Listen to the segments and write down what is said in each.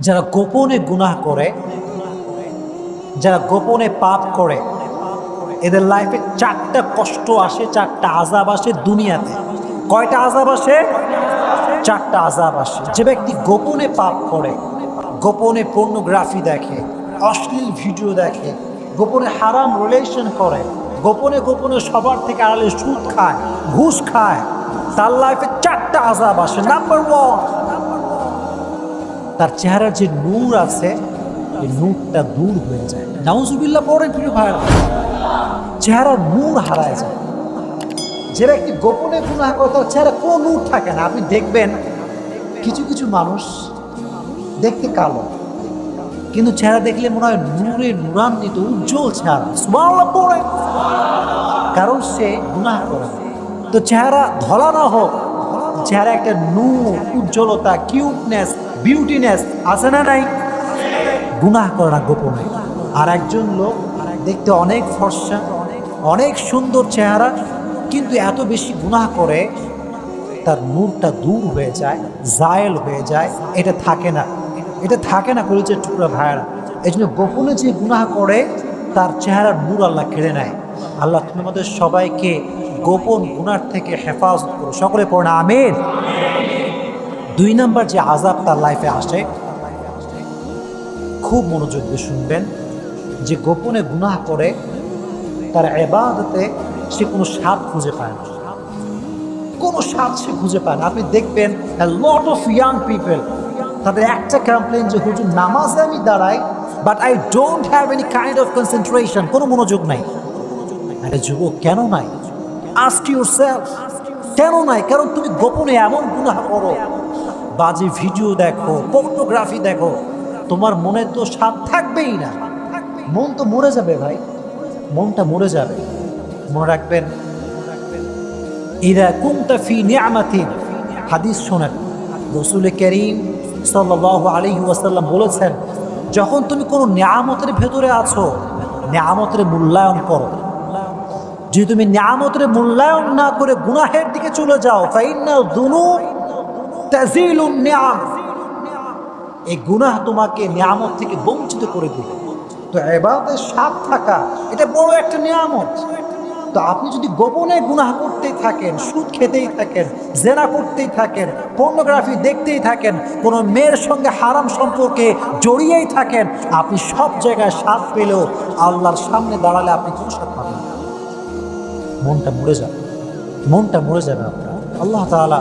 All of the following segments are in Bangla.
যারা গোপনে গুনাহ করে, যারা গোপনে পাপ করে, এদের লাইফে 4টা কষ্ট আসে, 4টা আযাব আসে দুনিয়াতে। কয়টা আযাব আসে? 4টা আযাব আসে। যে ব্যক্তি গোপনে পাপ করে, গোপনে পর্নোগ্রাফি দেখে, অশ্লীল ভিডিও দেখে, গোপনে হারাম রিলেশন করে, গোপনে গোপনে সবার থেকে আড়ালে সুদ খায়, ঘুষ খায়, তার লাইফে 4টা আযাব আসে। নাম্বার 1, তার চেহারার যে নূর আছে, এই নূরটা দূর হয়ে যায়। নাউজুবিল্লাহ পড়েন প্রিয় ভাইরা, চেহারার নূর হারায় যায়। যে ব্যক্তি গোপনে গুনাহ করে তার চেহারা কোনো নূর থাকে না। আপনি দেখবেন কিছু কিছু মানুষ দেখতে কালো, কিন্তু চেহারা দেখলে মনে হয় নূরে নূরান্বিত উজ্জ্বল চেহারা। সুবহানাল্লাহ পড়ে, কারণ সে গুনাহ করে। তো চেহারা ধলা না হোক, চেহারা একটা নূর, উজ্জ্বলতা, কিউটনেস, বিউটিনেস আছে না নাই? গুনাহ করে না গোপনে। আর একজন লোক দেখতে অনেক ফর্সা, অনেক সুন্দর চেহারা, কিন্তু এত বেশি গুনাহ করে তার নূরটা দূর হয়ে যায়, জায়েল হয়ে যায়। এটা থাকে না, এটা থাকে না কলিজার টুকরা ভাইয়েরা। এই জন্য গোপনে যে গুনাহ করে তার চেহারার নূর আল্লাহ কেড়ে নেয়। আল্লাহ তুমি আমাদের সবাইকে গোপন গুনার থেকে হেফাজত করো, সকলে পড়ে আমিন। 2 নাম্বার যে আযাব তার লাইফে আসে, খুব মনোযোগ দিয়ে শুনবেন, যে গোপনে গুনাহ করে তার ইবাদতে সে কোনো স্বাদ খুঁজে পায় না, কোনো স্বাদ সে খুঁজে পায় না। আপনি দেখবেন a lot of young people, তাদের একটা কমপ্লেন যে হুজুর নামাজে আমি দাঁড়াই, but I don't have any kind of concentration, কোনো মনোযোগ নাই। আরে যুবক, কেন নাই? আস্ক ইউরসেলফ, কেন নাই? কারণ তুমি গোপনে এমন গুনাহ করো, বাজে ভিডিও দেখো, পর্নোগ্রাফি দেখো, তোমার মনে তো স্বাদ থাকবেই না। মন তো মরে যাবে ভাই, মনটা মরে যাবে। মনে রাখবেন, ইযা কুনতা ফি নি'মাতিন, হাদিস শোনেন, রাসূল কারীম সাল্লাল্লাহু আলাইহি ওয়াসাল্লাম বলেছেন, যখন তুমি কোনো নিয়ামতের ভেতরে আছো, নিয়ামতের মূল্যায়ন করো। যদি তুমি নিয়ামতের মূল্যায়ন না করে গুনাহের দিকে চলে যাও, ফাইন্নাল যুনুব তাযিলুন নি'আম, এই গুনাহ তোমাকে নিয়ামত থেকে বঞ্চিত করে দেবে। তো ইবাদতের স্বাদ থাকা এটা বড় একটা নিয়ামত। তো আপনি যদি গোপনে গুনাহ করতেই থাকেন, সুদ খেতেই থাকেন, জেনা করতেই থাকেন, পর্নোগ্রাফি দেখতেই থাকেন, কোনো মেয়ের সঙ্গে হারাম সম্পর্কে জড়িয়েই থাকেন, আপনি সব জায়গায় স্বাদ পেলেও আল্লাহর সামনে দাঁড়ালে আপনি কোনো স্বাদ পাবেন না। মনটা মরে যাবে, মনটা মরে যাবে আপনার। আল্লাহ তাআলা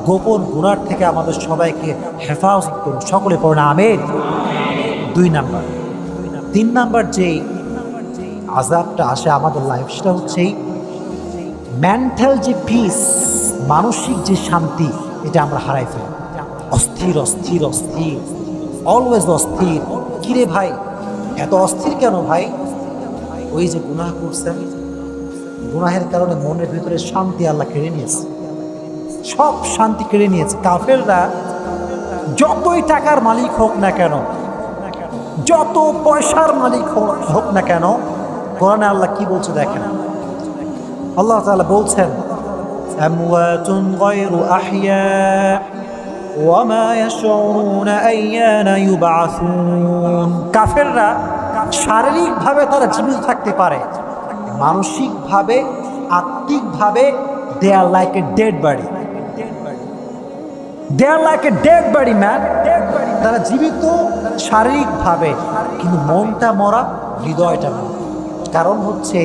গোপন গুনার থেকে আমাদের সবাইকে হেফাজত করুন, সকলে পড়েন আমিন। 2 নাম্বার। 3 নাম্বার যেই আযাবটা আসে আমাদের লাইফ, সেটা হচ্ছে মেন্টাল যে পিস, মানসিক যে শান্তি, এটা আমরা হারাই ফেলি। অস্থির অস্থির অস্থির, অলওয়েজ অস্থির। কিরে ভাই এত অস্থির কেন ভাই? ওই যে গুনাহ করছেন, গুনাহের কারণে মনের ভিতরে শান্তি আল্লাহ কেড়ে নিয়েছে, সব শান্তি কেড়ে নিয়েছে। কাফেররা যতই টাকার মালিক হোক না কেন, যত পয়সার মালিক হোক না কেন, কোরআনে আল্লাহ কি বলছে দেখেন। আল্লাহ তাআলা বলছেন, আমওয়াতুন গায়রু আহইয়া ওয়া মা ইয়াশউরুনা আইয়ানা ইউবআসুন। কাফেররা শারীরিকভাবে তারা জীবিত থাকতে পারে, মানসিকভাবে, আত্মিকভাবে they are like a dead body. They are like a dead body man. তারা জীবিত শারীরিকভাবে, কিন্তু মনটা মরা, হৃদয়টা মরা। কারণ হচ্ছে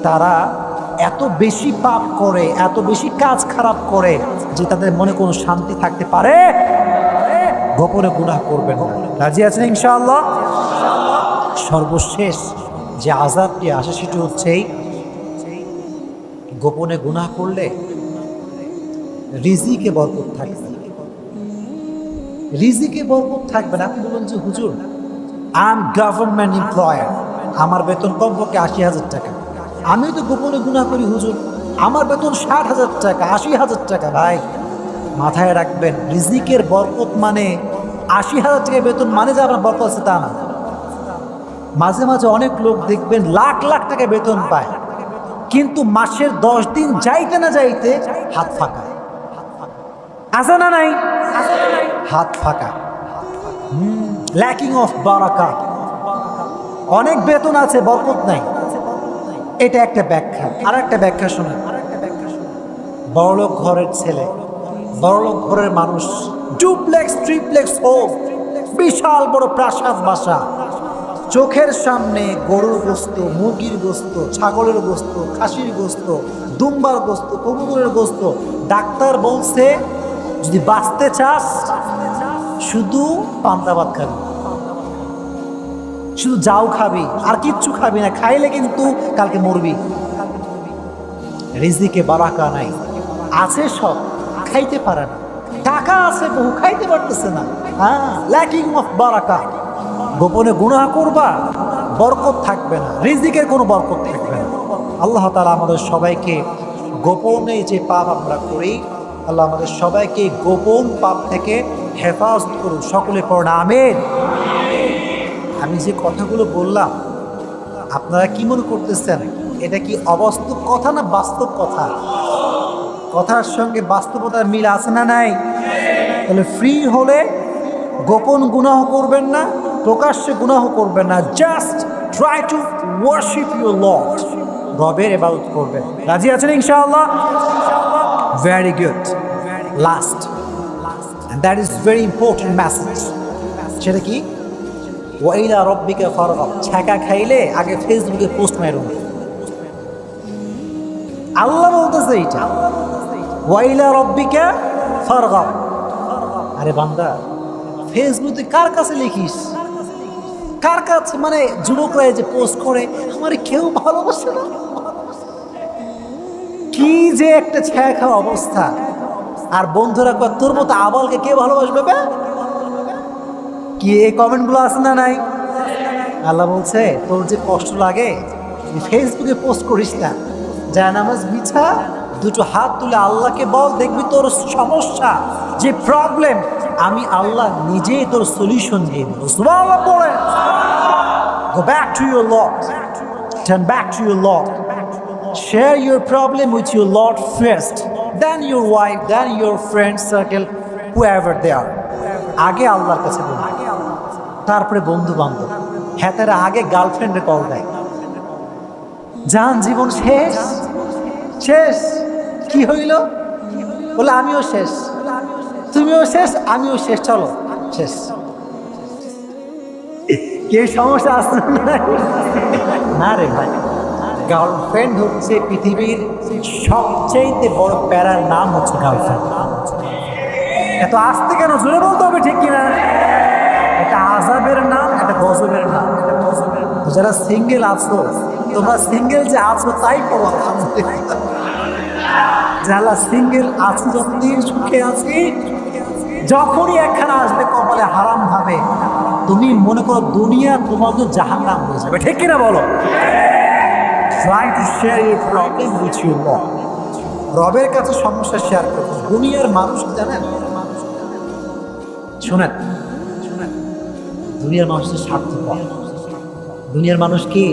তারা এত বেশি পাপ করে, এত বেশি কাজ খারাপ করে যে তাদের মনে কোনো শান্তি থাকতে পারে। গোপনে গুনাহ করবেন না, রাজি আছেন ইনশাআল্লাহ? সর্বশেষ যে আযাবটি আসে সেটি হচ্ছে গোপনে গুনাহ করলে রিজিকে বরকত থাকবে না। রিজিকে বরকত থাকবে না। আপনি বলুন যে হুজুর আই এম গভর্নমেন্ট এমপ্লয়ার, আমার বেতন কমপক্ষে 80,000 টাকা, আমি তো গোপনে গুনাহ করি হুজুর, আমার বেতন 60,000 টাকা, 80,000 টাকা। ভাই মাথায় রাখবেন, রিজিকের বরকত মানে 80,000 টাকা বেতন মানে যে আপনার বরকত আছে তা না। মাঝে মাঝে অনেক লোক দেখবেন লাখ লাখ টাকা বেতন পায়, কিন্তু মাসের 10 দিন যাইতে না যাইতে হাত ফাঁকা। আছে না নাই? হাত ফাঁকা। ল্যাকিং অফ বারাকা, অনেক বেতন আছে বরকত নাই, এটা একটা ব্যাখ্যা। আর একটা ব্যাখ্যা শোনেন, বড়লোক ঘরের ছেলে, বড়লোক ঘরের মানুষ, ডুপ্লেক্স ট্রিপ্লেক্স হোম, বিশাল বড় প্রাসাদ বাসা, চোখের সামনে গরুর গোস্ত, মুরগির গোস্ত, ছাগলের গোস্ত, খাসির গোস্ত, দুম্বার গোস্ত, কবুতরের গোস্ত। ডাক্তার বলছে যদি বাঁচতে চাস শুধু পান্তা ভাত খাবি, শুধু যাও খাবি, আর কিচ্ছু খাবি না, খাইলে কিন্তু কালকে মরবি। রিজিকে বারাকা নাই, আছে সব খাইতে পারে না, টাকা আছে বহু খাইতে পারতেছে না। হ্যাঁ, ল্যাকিং অফ বারাকা। গোপনে গুনাহ করবা, বরকত থাকবে না, রিজিকের কোনো বরকত থাকবে না। আল্লাহ তাআলা আমাদের সবাইকে গোপনে যে পাপ আমরা করি, আল্লাহ আমাদের সবাইকে গোপন পাপ থেকে হেফাজত করুন। সকলে পড়ুন আমিন। আমি যে কথাগুলো বললাম আপনারা কি মনে করতেছেন, এটা কি অবাস্তব কথা না বাস্তব কথা? কথার সঙ্গে বাস্তবতার মিল আছে না নাই? তাহলে ফ্রি হলে গোপন গুনাহ করবেন না, প্রকাশ্যে গুনাহ করবেন না, just try to worship your Lord, রবের ইবাদত করবেন। রাজি আছেন ইনশাআল্লাহ? Very good. Last, and that is very important message, সেটা কি? ওয়াইলা রব্বিকা ফারগাব। ছ্যাঁকা খাইলে আগে ফেসবুকে পোস্ট মারুন। আল্লাহ বলতেছে এটা, ওয়াইলা রব্বিকা ফারগাব। আরে বান্দা, ফেসবুকে কার কাছে লিখিস? কার কাছে? মানে যুবকরা যে পোস্ট করে আমার কেউ ভালোবাসে না, কি যে একটা ছ্যাঁকা অবস্থা। আর বন্ধুরা কয় তোর মতো আবালকে কে ভালোবাসবে? কি এই কমেন্টগুলো আছে না নাই? আল্লাহ বলছে তোর যে কষ্ট লাগে ফেসবুকে পোস্ট করিস না, জায়নামাজ বিছা, দুটো হাত তুলে আল্লাহকে বল, দেখবি তোর সমস্যা যে প্রবলেম আমি আল্লাহ নিজেই তোর সলিউশন দিয়ে দেব। সুবহানাল্লাহ পড়ে। Go back to your Lord. Turn back to your Lord. Share your problem with your Lord first, then your wife, then your friend circle, whoever they are. আগে আল্লাহর কাছে বলুন, তারপরে বন্ধু বান্ধব। হ্যাঁ, তারা আগে গার্লফ্রেন্ডে কল দেয়, জান জীবন শেষ শেষ। কি হইল? বলে আমিও শেষ, তুমিও শেষ, আমিও শেষ, চলো শেষ। কে সমস্যা আসছে না রে ভাই? গার্লফ্রেন্ড হচ্ছে পৃথিবীর সবচেয়ে বড় প্যারার নাম হচ্ছে গার্লফ্রেন্ড। এত আসতে কেন? জোরে বলতে হবে, ঠিক কিনা? এটা আযাবের নাম, এটা গজবের নাম। যারা সিঙ্গেল আছো, তোমরা সিঙ্গেল যে আছো তাই পড়ো আলহামদুলিল্লাহ। যারা সিঙ্গেল আছো, যতদিন সুখে আছি, যখনই একখানা আসবে কপালে হারাম ভাবে, তুমি মনে করো দুনিয়া তোমার তো জাহান্নাম হয়ে যাবে, ঠিক কিনা বলো? Try to share your problem with your Lord. রবের কাছে সমস্যা শেয়ার করুন। দুনিয়ার মানুষ জানেন, শোনেন, দুনিয়ার মানুষের স্বার্থপর। দুনিয়ার মানুষ কি?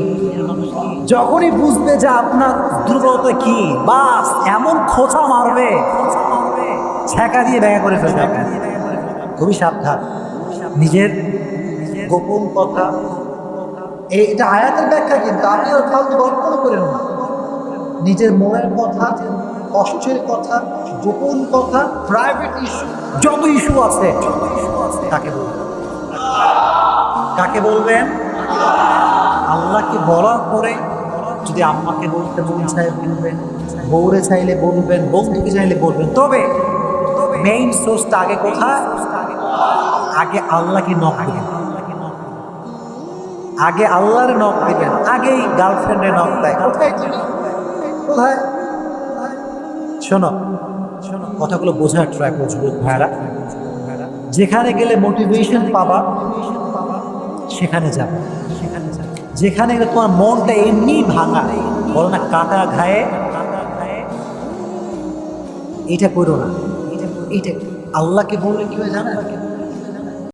যখনই বুঝবে যে আপনার দুর্বলতা কি, বাস এমন খোঁচা মারবে, ছ্যাঁকা দিয়ে ব্যাগা করে ফেলবে। খুবই সাবধান। নিজের গোপন কথা, এটা আয়াতের ব্যাখ্যা, কিন্তু আপনি আর ফালতু গল্প করেন না। নিজের মনের কথা, কষ্টের কথা, গোপন কথা, প্রাইভেট ইস্যু, যত ইস্যু আছে কাকে বলবেন? কাকে বলবেন? আল্লাহকে বলার পরে যদি আম্মাকে বলতে মন চায় বলবেন, বউরে চাইলে বলবেন, বন্ধুকে চাইলে বলবেন। তবে মেইন সোর্সটা আগে কোথায়? আগে আল্লাহকে নক দিবেন, আগে আল্লাহরে নক দিবেন, আগেই গার্লফ্রেন্ডে নক দেয়। কোথায় কোথায়? শোনো শোনো, কথাগুলো বোঝার ট্রাই করো যুবক ভাইরা। যেখানে গেলে মোটিভেশন পাবা সেখানে যাবে। যেখানে গেলে তোমার মনটা এমনি ভাঙা, বলো না কাটা ঘায়ে, এটা করো না। এটা আল্লাহকে বললে কি হয় জানা?